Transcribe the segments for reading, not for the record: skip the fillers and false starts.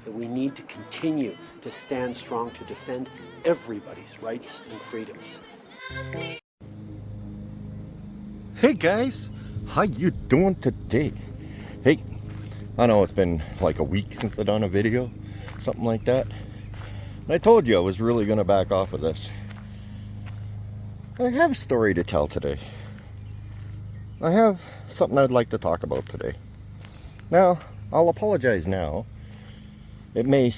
that we need to continue to stand strong to defend everybody's rights and freedoms. Hey guys, how you doing today? Hey, I know it's been like a week since I done a video, something like that. And I told you I was really gonna back off of this. I have a story to tell today. I have something I'd like to talk about today. Now, I'll apologize now. It may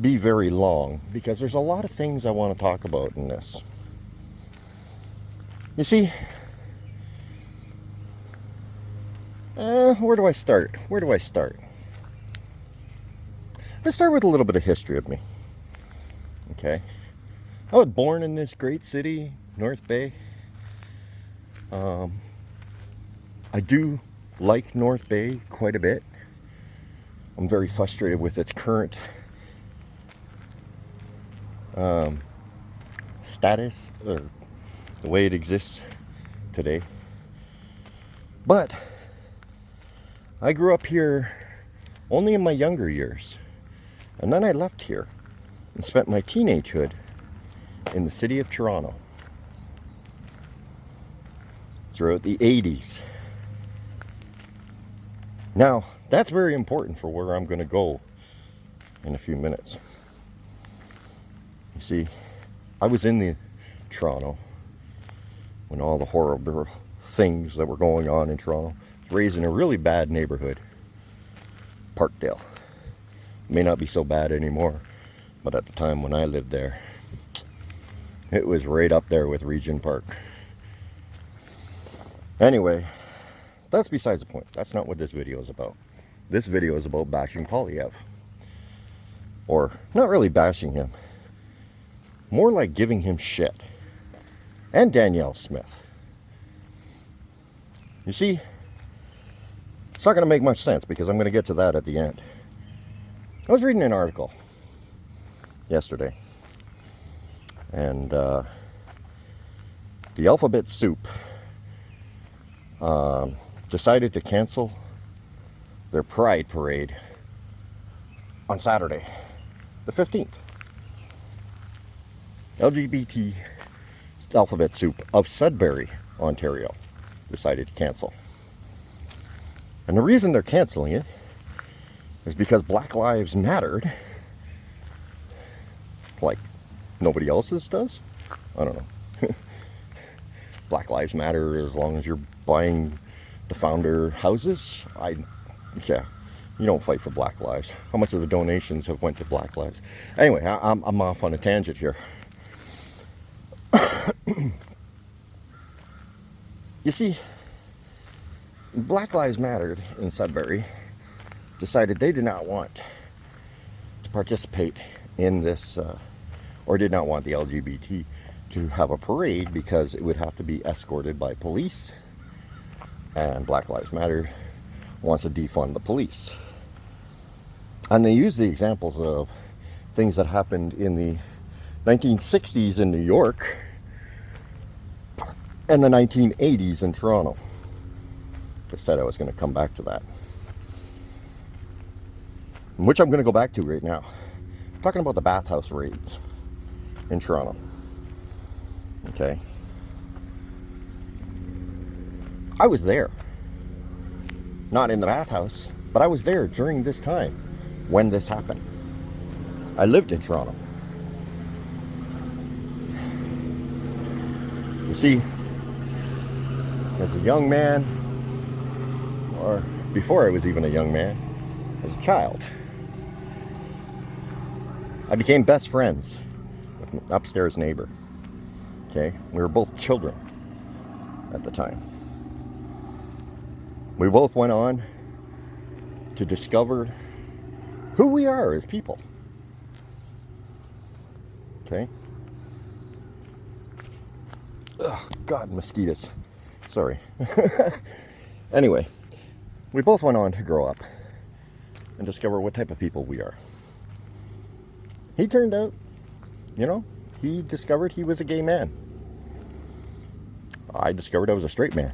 be very long because there's a lot of things I want to talk about in this. You see, where do I start? Let's start with a little bit of history of me. Okay. I was born in this great city, North Bay. I do like North Bay quite a bit. I'm very frustrated with its current status, or the way it exists today. But I grew up here only in my younger years. And then I left here and spent my teenagehood in the city of Toronto throughout the 80s. Now, that's very important for where I'm going to go in a few minutes. You see, I was in the Toronto when all the horrible things that were going on in Toronto. I was raised in a really bad neighborhood, Parkdale. It may not be so bad anymore, but at the time when I lived there, it was right up there with Regent Park. Anyway, that's besides the point. That's not what this video is about. This video is about bashing Poilievre. Or, not really bashing him. More like giving him shit. And Danielle Smith. You see, it's not going to make much sense because I'm going to get to that at the end. I was reading an article yesterday. And the Alphabet Soup decided to cancel their Pride Parade on Saturday, the 15th. LGBT Alphabet Soup of Sudbury, Ontario, decided to cancel. And the reason they're canceling it is because Black Lives Mattered, like nobody else's does. I don't know. Black Lives Matter as long as you're buying the founder houses. Yeah, you don't fight for Black Lives. How much of the donations have went to Black Lives? Anyway, I'm off on a tangent here. You see, Black Lives Mattered in Sudbury decided they did not want to participate in this, or did not want the LGBT to have a parade because it would have to be escorted by police, and Black Lives Matter wants to defund the police. And they use the examples of things that happened in the 1960s in New York and the 1980s in Toronto. I said I was going to come back to that, which I'm going to go back to right now. I'm talking about the bathhouse raids in Toronto. Okay. I was there. Not in the bathhouse, but I was there during this time when this happened. I lived in Toronto. You see, as a young man, or before I was even a young man, as a child, I became best friends with my upstairs neighbor. Okay, we were both children at the time. We both went on to discover who we are as people. Okay? Oh, God, mosquitoes. Sorry. Anyway, we both went on to grow up and discover what type of people we are. He turned out, he discovered he was a gay man. I discovered I was a straight man.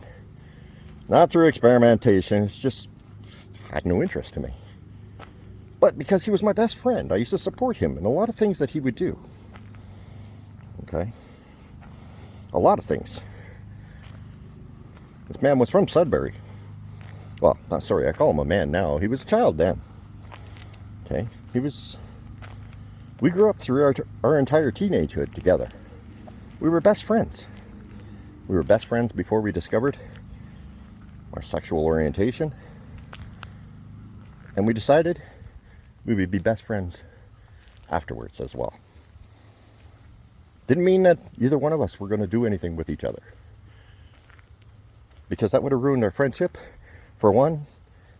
Not through experimentation, it just had no interest to me. But because he was my best friend, I used to support him in a lot of things that he would do. Okay? A lot of things. This man was from Sudbury. Well, not sorry, I call him a man now. He was a child then. Okay? We grew up through our entire teenagehood together. We were best friends. We were best friends before we discovered our sexual orientation. And we decided we would be best friends afterwards as well. Didn't mean that either one of us were going to do anything with each other. Because that would have ruined our friendship, for one,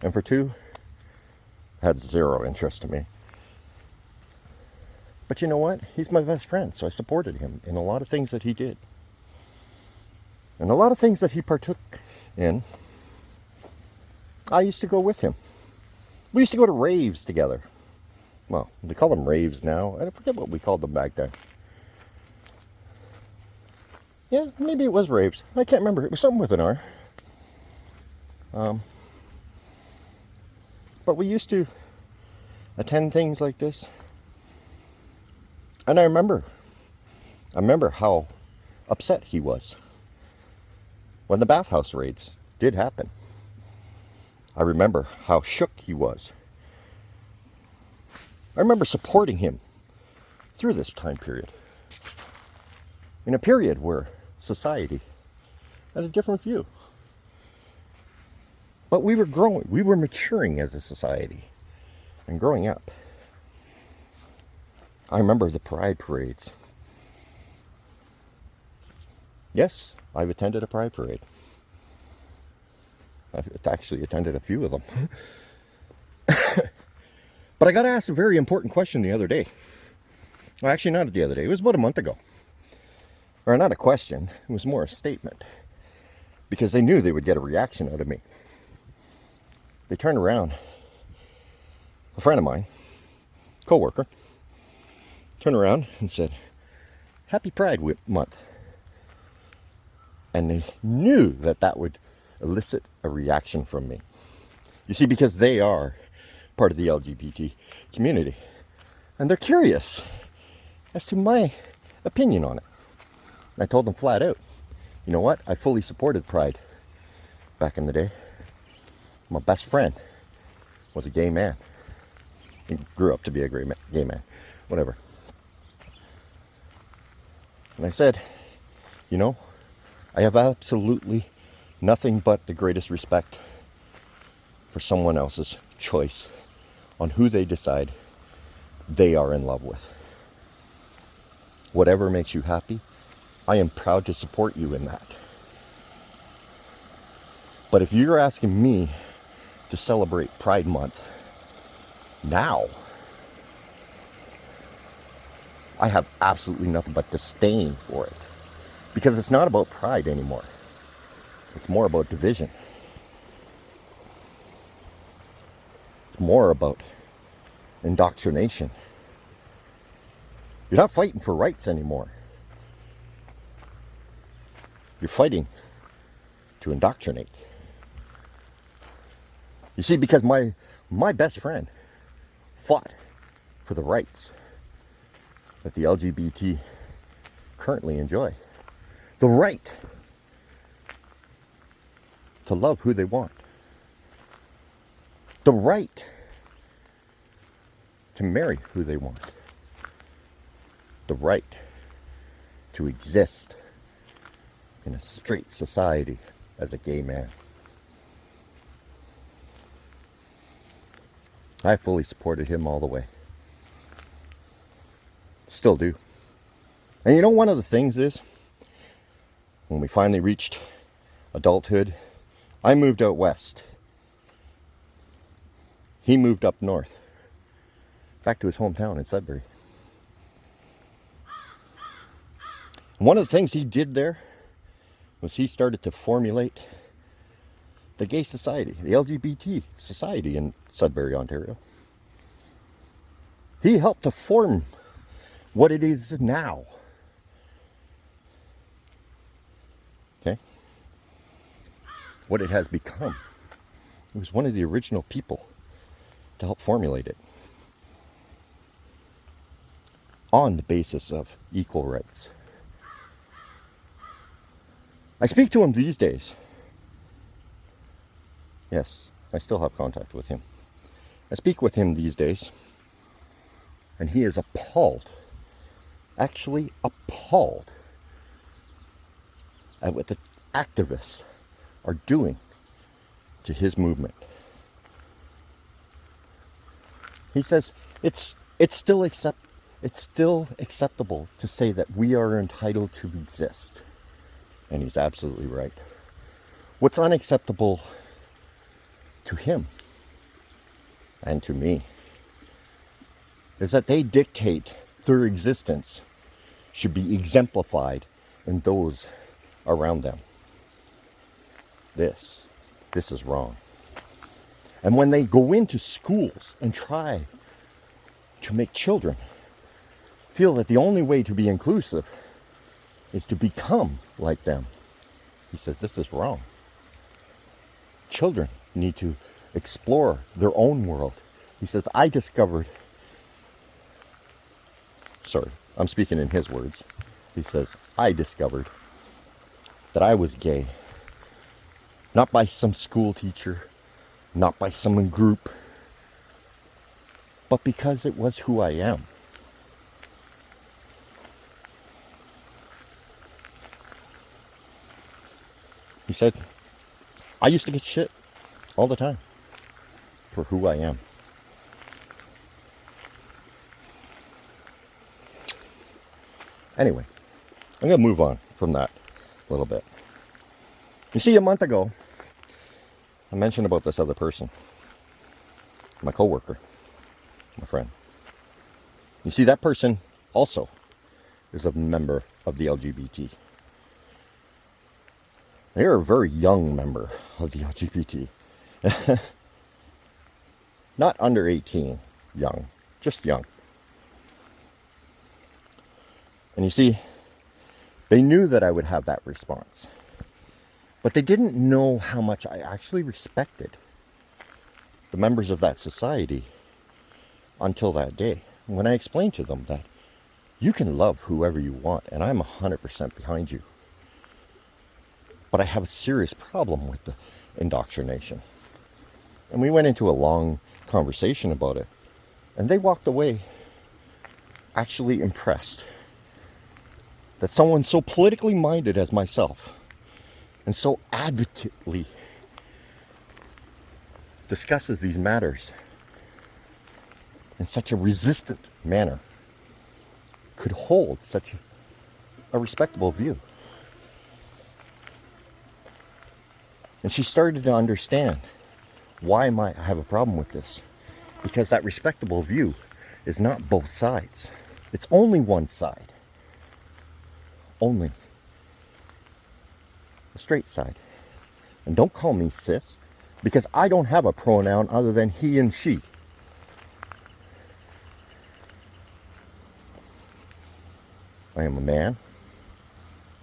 and for two, had zero interest to me. But you know what? He's my best friend, so I supported him in a lot of things that he did. And a lot of things that he partook in, I used to go with him. We used to go to raves together. Well, they call them raves now. I forget what we called them back then. Yeah, maybe it was raves. I can't remember. It was something with an R. But we used to attend things like this. And I remember how upset he was when the bathhouse raids did happen. I remember how shook he was. I remember supporting him through this time period. In a period where society had a different view. But we were growing, we were maturing as a society and growing up. I remember the pride parades. Yes, I've attended a pride parade. I've actually attended a few of them. But I got asked a very important question the other day. Well, actually not the other day, it was about a month ago. Or not a question, it was more a statement. Because they knew they would get a reaction out of me. They turned around. A friend of mine, co-worker, turned around and said, "Happy Pride Month." And they knew that that would elicit a reaction from me. You see, because they are part of the LGBT community. And they're curious as to my opinion on it. And I told them flat out, you know what? I fully supported Pride back in the day. My best friend was a gay man. He grew up to be a gay man. Whatever. And I said, you know, I have absolutely nothing but the greatest respect for someone else's choice on who they decide they are in love with. Whatever makes you happy, I am proud to support you in that. But if you're asking me to celebrate Pride Month now, I have absolutely nothing but disdain for it. Because it's not about pride anymore. It's more about division. It's more about indoctrination. You're not fighting for rights anymore. You're fighting to indoctrinate. You see, because my best friend fought for the rights that the LGBT currently enjoy. The right to love who they want. The right to marry who they want. The right to exist in a straight society as a gay man. I fully supported him all the way. Still do. And you know, one of the things is, when we finally reached adulthood, I moved out west. He moved up north, back to his hometown in Sudbury. One of the things he did there was he started to formulate the gay society, the LGBT society in Sudbury, Ontario. He helped to form what it is now. Okay? What it has become. He was one of the original people to help formulate it. on the basis of equal rights. I speak to him these days. Yes, I still have contact with him. I speak with him these days, and he is appalled, actually appalled, at what the activists are doing to his movement. He says it's still acceptable to say that we are entitled to exist. And he's absolutely right. What's unacceptable to him and to me is that they dictate their existence should be exemplified in those around them. This is wrong. And when they go into schools and try to make children feel that the only way to be inclusive is to become like them, he says this is wrong. Children need to explore their own world. He says, I'm speaking in his words. He says, I discovered that I was gay, not by some school teacher, not by some group, but because it was who I am. He said, I used to get shit all the time for who I am. Anyway, I'm going to move on from that a little bit. You see, a month ago, I mentioned about this other person, my coworker, my friend. You see, that person also is a member of the LGBT. They're a very young member of the LGBT. Not under 18, young, just young. And you see, they knew that I would have that response. But they didn't know how much I actually respected the members of that society until that day. When I explained to them that you can love whoever you want, and I'm 100% behind you. But I have a serious problem with the indoctrination. And we went into a long conversation about it. And they walked away actually impressed that someone so politically minded as myself and so advocately discusses these matters in such a resistant manner could hold such a respectable view. And she started to understand why I have a problem with this. Because that respectable view is not both sides. It's only one side. Only the straight side. And don't call me cis, because I don't have a pronoun other than he and she. I am a man.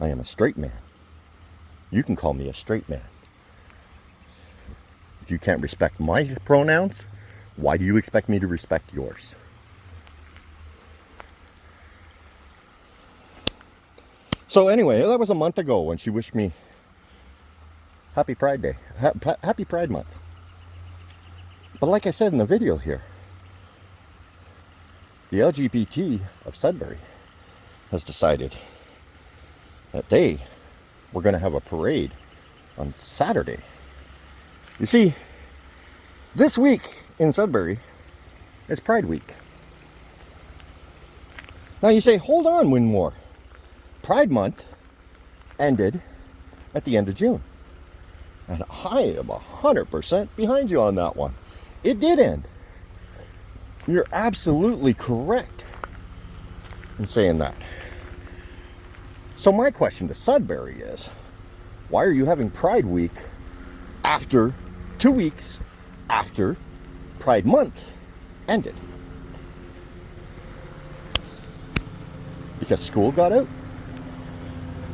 I am a straight man. You can call me a straight man. If you can't respect my pronouns, why do you expect me to respect yours? So anyway, that was a month ago when she wished me Happy Pride Day. Happy Pride Month. But like I said in the video here, the LGBT of Sudbury has decided that they were going to have a parade on Saturday. You see, this week in Sudbury is Pride Week. Now you say, hold on, Winmore. Pride Month ended at the end of June. And I am 100% behind you on that one. It did end. You're absolutely correct in saying that. So my question to Sudbury is, why are you having Pride Week after 2 weeks after Pride Month ended? Because school got out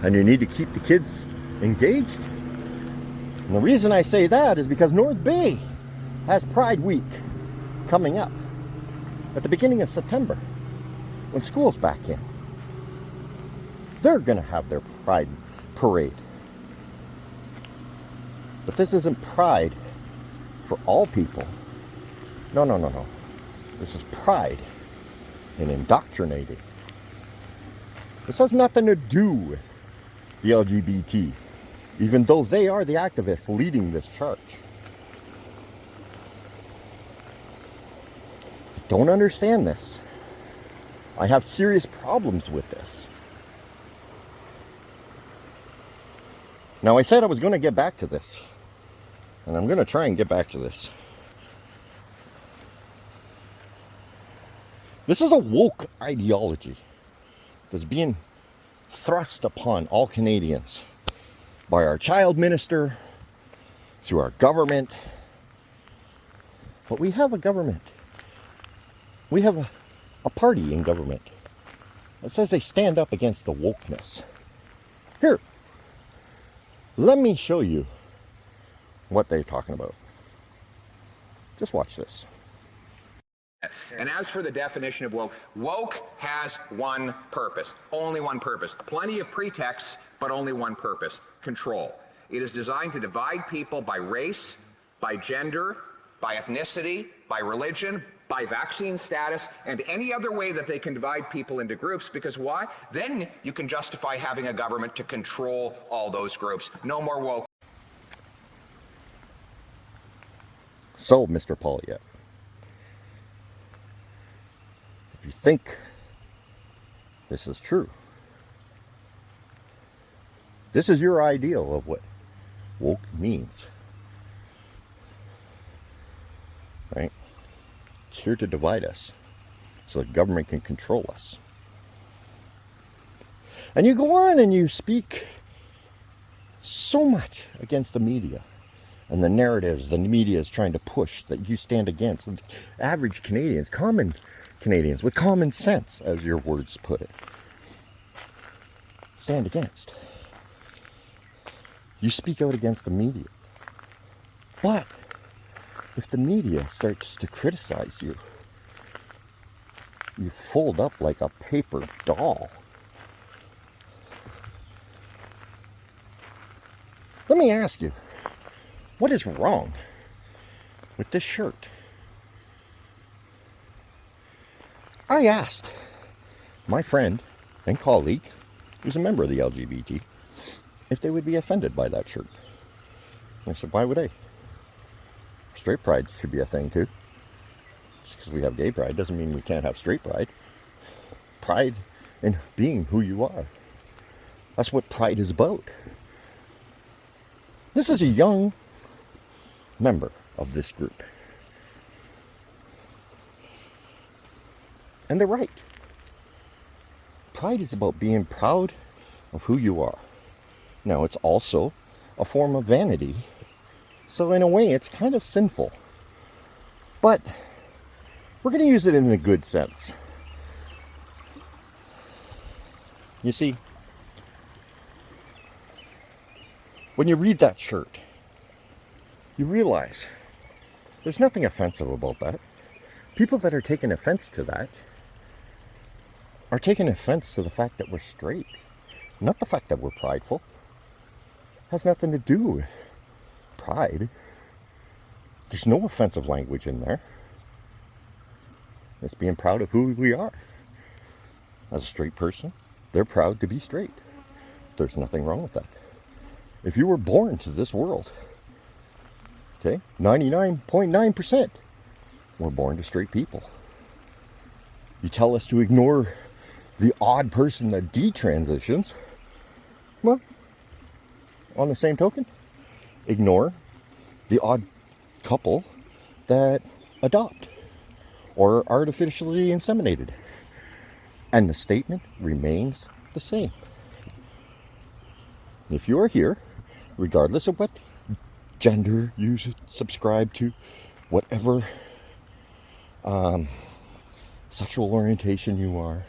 and you need to keep the kids engaged? And the reason I say that is because North Bay has Pride Week coming up at the beginning of September. when school's back in. They're going to have their pride parade. But this isn't pride for all people. No, no, no, no. This is pride in indoctrinating. This has nothing to do with the LGBT, even though they are the activists leading this charge. I don't understand this. I have serious problems with this. Now, I said I was going to get back to this, and I'm going to try and get back to this. This is a woke ideology that's being thrust upon all Canadians by our child minister, through our government. But we have a government. We have a party in government that says they stand up against the wokeness. Here, let me show you what they're talking about. Just watch this. And as for the definition of woke, woke has one purpose, only one purpose. Plenty of pretexts, but only one purpose: control. It is designed to divide people by race, by gender, by ethnicity, by religion, by vaccine status, and any other way that they can divide people into groups. Because why? Then you can justify having a government to control all those groups. No more woke. So, Mr. Poilievre, if you think this is true, this is your ideal of what woke means, right? It's here to divide us so the government can control us. And you go on and you speak so much against the media and the narratives the media is trying to push that you stand against. Average Canadians, common Canadians with common sense, as your words put it, stand against. You speak out against the media. But if the media starts to criticize you, you fold up like a paper doll. Let me ask you, what is wrong with this shirt? I asked my friend and colleague, who's a member of the LGBT, if they would be offended by that shirt. And I said, why would they? Straight pride should be a thing too. Just because we have gay pride doesn't mean we can't have straight pride. Pride in being who you are. That's what pride is about. This is a young member of this group. And they're right. Pride is about being proud of who you are. Now, it's also a form of vanity. So in a way, it's kind of sinful. But we're going to use it in a good sense. You see, when you read that shirt, you realize there's nothing offensive about that. People that are taking offense to that are taking offense to the fact that we're straight, not the fact that we're prideful. It has nothing to do with pride. There's no offensive language in there. It's being proud of who we are. As a straight person, they're proud to be straight. There's nothing wrong with that. If you were born to this world, okay, 99.9% were born to straight people. You tell us to ignore the odd person that detransitions. Well, on the same token, ignore the odd couple that adopt or are artificially inseminated. And the statement remains the same. If you are here, regardless of what gender you subscribe to, whatever sexual orientation you are,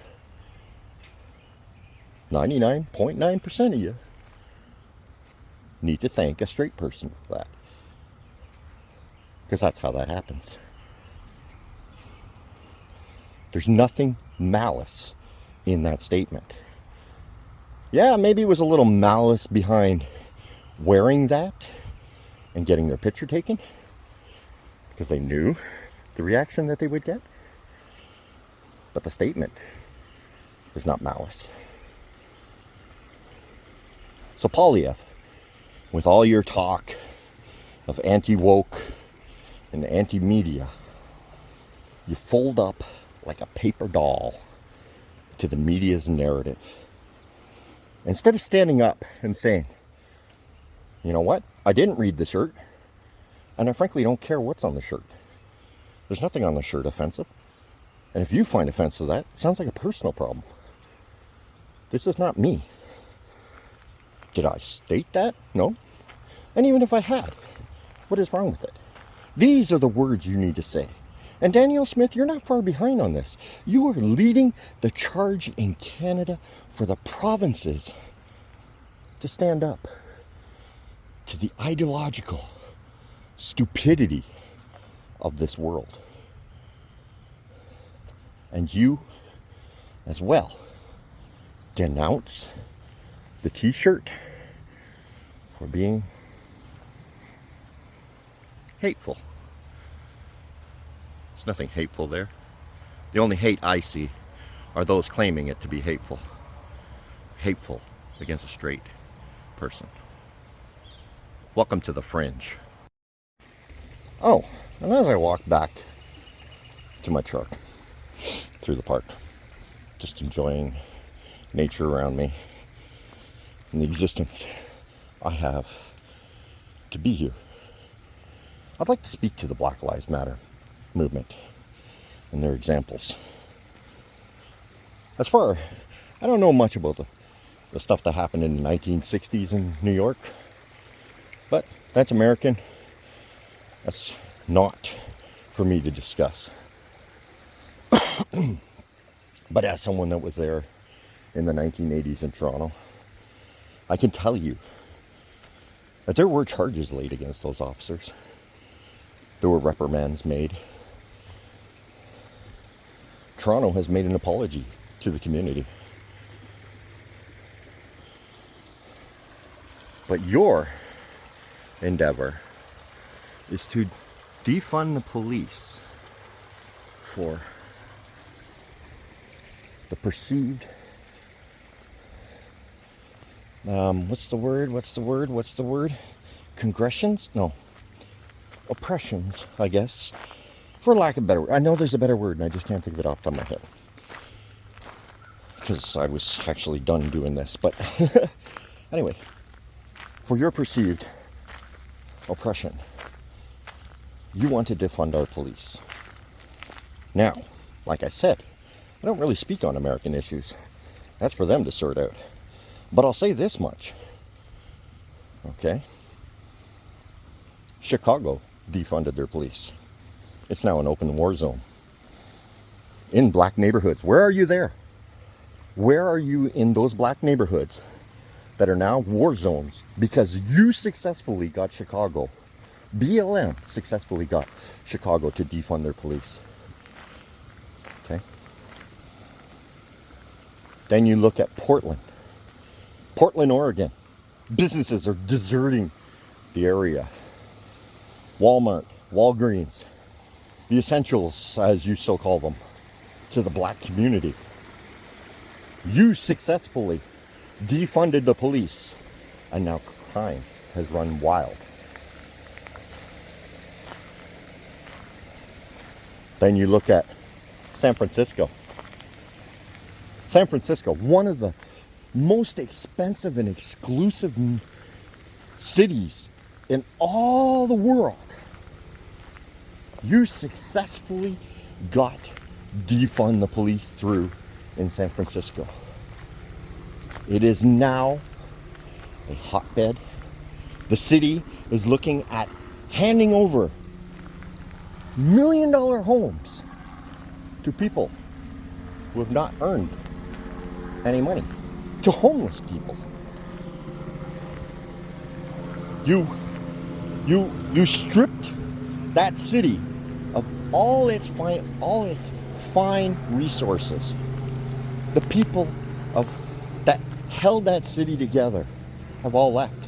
99.9% of you need to thank a straight person for that. Because that's how that happens. There's nothing malice in that statement. Yeah, maybe it was a little malice behind wearing that and getting their picture taken, because they knew the reaction that they would get. But the statement is not malice. So Poilievre, with all your talk of anti-woke and anti-media, you fold up like a paper doll to the media's narrative. Instead of standing up and saying, you know what, I didn't read the shirt, and I frankly don't care what's on the shirt. There's nothing on the shirt offensive. And if you find offensive that, it sounds like a personal problem. This is not me. Did I state that? No. And even if I had, what is wrong with it? These are the words you need to say. And Danielle Smith, you're not far behind on this. You are leading the charge in Canada for the provinces to stand up to the ideological stupidity of this world. And you, as well, denounce the t-shirt for being hateful. There's nothing hateful there. The only hate I see are those claiming it to be hateful. Hateful against a straight person. Welcome to the fringe. Oh, and as I walk back to my truck through the park, just enjoying nature around me and the existence I have to be here, I'd like to speak to the Black Lives Matter movement and their examples. I don't know much about the stuff that happened in the 1960s in New York, but that's American. That's not for me to discuss. But as someone that was there in the 1980s in Toronto, I can tell you that there were charges laid against those officers. There were reprimands made. Toronto has made an apology to the community. But your endeavor is to defund the police for the perceived what's the word? Congressions? No. Oppressions, I guess. For lack of a better word. I know there's a better word and I just can't think of it off the top of my head. Because I was actually done doing this. But anyway, for your perceived oppression, you want to defund our police. Now, like I said, I don't really speak on American issues. That's for them to sort out. But I'll say this much. Okay? Chicago defunded their police. It's now an open war zone. In black neighborhoods. Where are you there? Where are you in those black neighborhoods that are now war zones because you successfully got Chicago, BLM successfully got Chicago to defund their police? Okay? Then you look at Portland, Oregon. Businesses are deserting the area. Walmart, Walgreens, the essentials, as you so call them, to the black community. You successfully defunded the police, and now crime has run wild. Then you look at San Francisco. San Francisco, one of the most expensive and exclusive cities in all the world. You successfully got defund the police through in San Francisco. It is now a hotbed. The city is looking at handing over $1 million homes to people who have not earned any money, to homeless people. You stripped that city of all its fine resources. The people that held that city together have all left.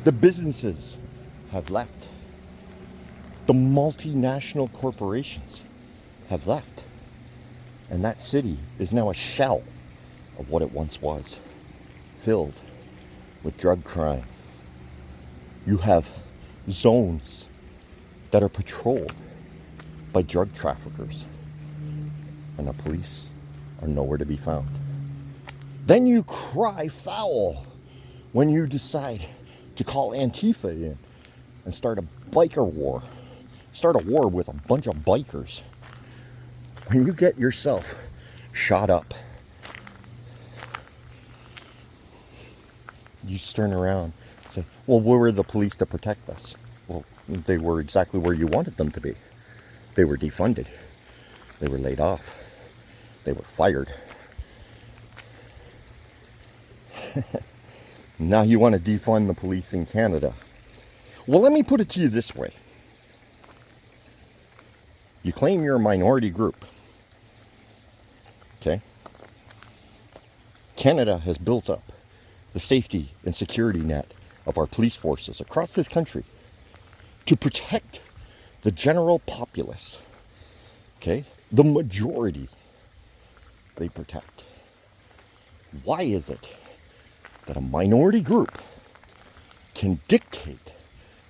The businesses have left. The multinational corporations have left. And that city is now a shell of what it once was, filled with drug crime. You have zones that are patrolled by drug traffickers, and the police are nowhere to be found. Then you cry foul when you decide to call Antifa in and start a biker war. Start a war with a bunch of bikers. When you get yourself shot up, you turn around and say, well, where were the police to protect us? Well, they were exactly where you wanted them to be. They were defunded. They were laid off. They were fired. Now you want to defund the police in Canada. Well, let me put it to you this way. You claim you're a minority group. Okay? Canada has built up the safety and security net of our police forces across this country to protect the general populace. Okay? The majority they protect. Why is it that a minority group can dictate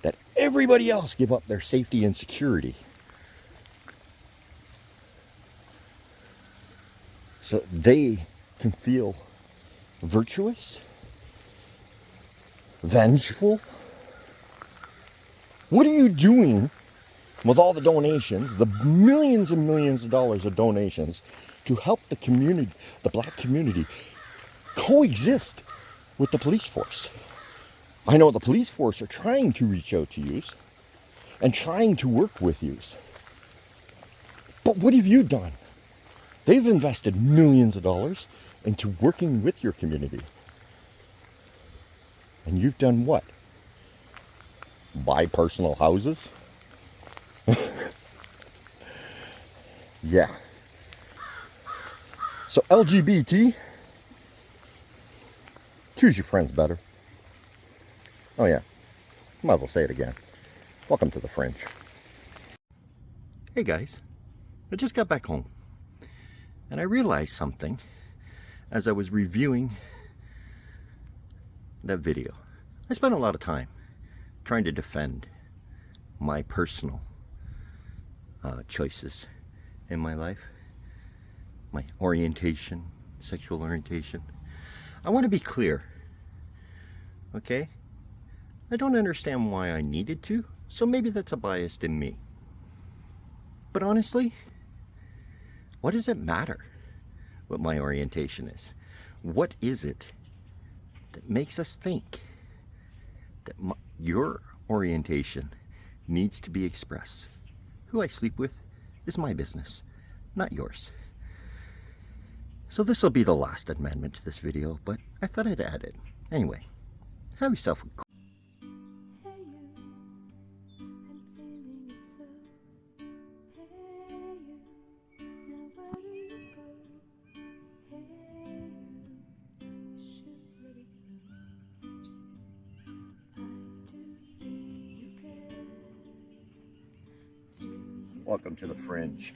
that everybody else give up their safety and security so they can feel virtuous, vengeful? What are you doing with all the donations, the millions and millions of dollars of donations, to help the community, the black community, coexist with the police force? I know the police force are trying to reach out to you and trying to work with you. But what have you done? They've invested millions of dollars into working with your community. And you've done what? Buy personal houses? Yeah. So LGBT, choose your friends better. Oh yeah, might as well say it again. Welcome to the Fringe. Hey guys, I just got back home and I realized something as I was reviewing that video. I spent a lot of time trying to defend my personal choices in my life, my orientation, sexual orientation. I want to be clear, okay? I don't understand why I needed to, so maybe that's a bias in me. But honestly, what does it matter what my orientation is? What is it that makes us think that your orientation needs to be expressed? Who I sleep with is my business, not yours. So this will be the last amendment to this video, but I thought I'd add it. Anyway, have yourself a Welcome to the Fringe.